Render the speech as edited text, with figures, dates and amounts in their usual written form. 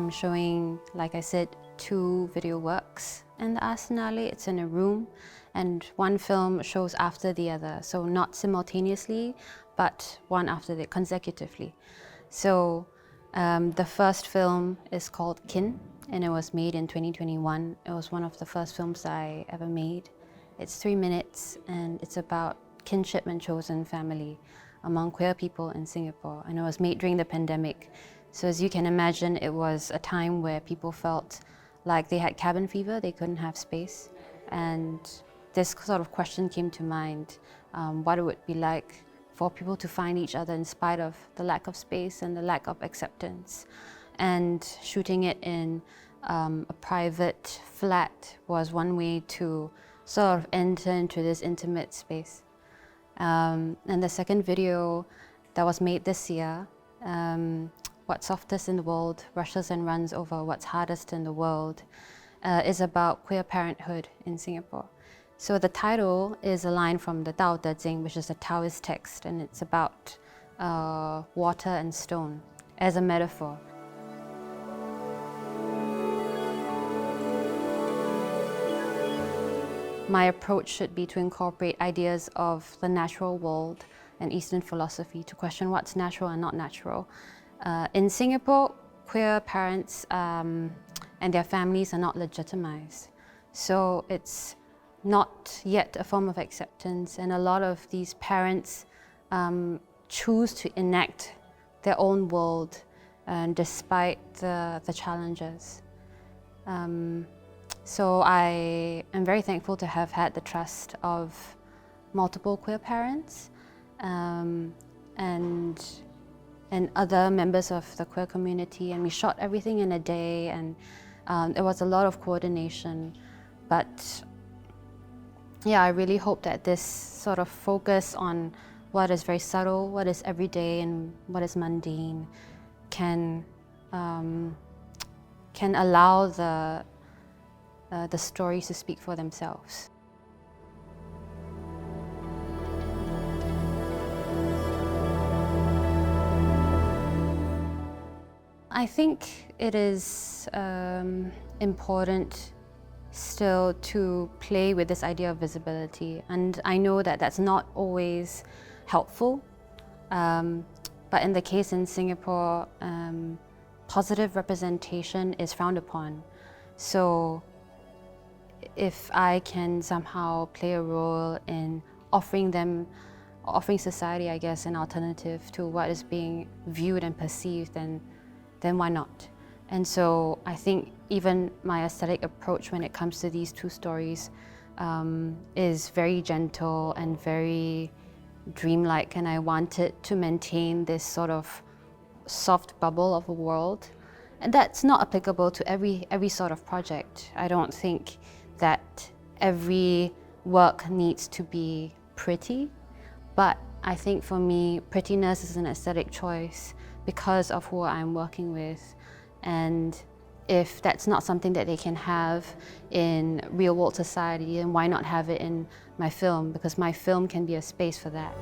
I'm showing, like I said, 2 video works in the Biennale. It's in a room, and one film shows after the other, so not simultaneously, but one after the consecutively. So the first film is called Kin, and it was made in 2021. It was one of the first films I ever made. It's 3 minutes, and it's about kinship and chosen family among queer people in Singapore, and it was made during the pandemic. So as you can imagine, it was a time where people felt like they had cabin fever, they couldn't have space. And this sort of question came to mind, what it would be like for people to find each other in spite of the lack of space and the lack of acceptance. And shooting it in a private flat was one way to sort of enter into this intimate space. And the second video that was made this year, What's Softest in the World Rushes and Runs Over What's Hardest in the World, is about queer parenthood in Singapore. So the title is a line from the Tao Te Ching, which is a Taoist text, and it's about water and stone as a metaphor. My approach should be to incorporate ideas of the natural world and Eastern philosophy to question what's natural and not natural. In Singapore, queer parents and their families are not legitimized. So it's not yet a form of acceptance, and a lot of these parents choose to enact their own world despite the challenges. So I am very thankful to have had the trust of multiple queer parents and other members of the queer community, and we shot everything in a day, and it was a lot of coordination. But yeah, I really hope that this sort of focus on what is very subtle, what is everyday, and what is mundane can allow the stories to speak for themselves. I think it is important still to play with this idea of visibility, and I know that that's not always helpful, but in the case in Singapore, positive representation is frowned upon. So if I can somehow play a role in offering society, I guess, an alternative to what is being viewed and perceived, then why not? And so I think even my aesthetic approach when it comes to these 2 stories is very gentle and very dreamlike, and I wanted to maintain this sort of soft bubble of a world. And that's not applicable to every sort of project. I don't think that every work needs to be pretty, but I think for me, prettiness is an aesthetic choice because of who I'm working with. And if that's not something that they can have in real world society, then why not have it in my film? Because my film can be a space for that.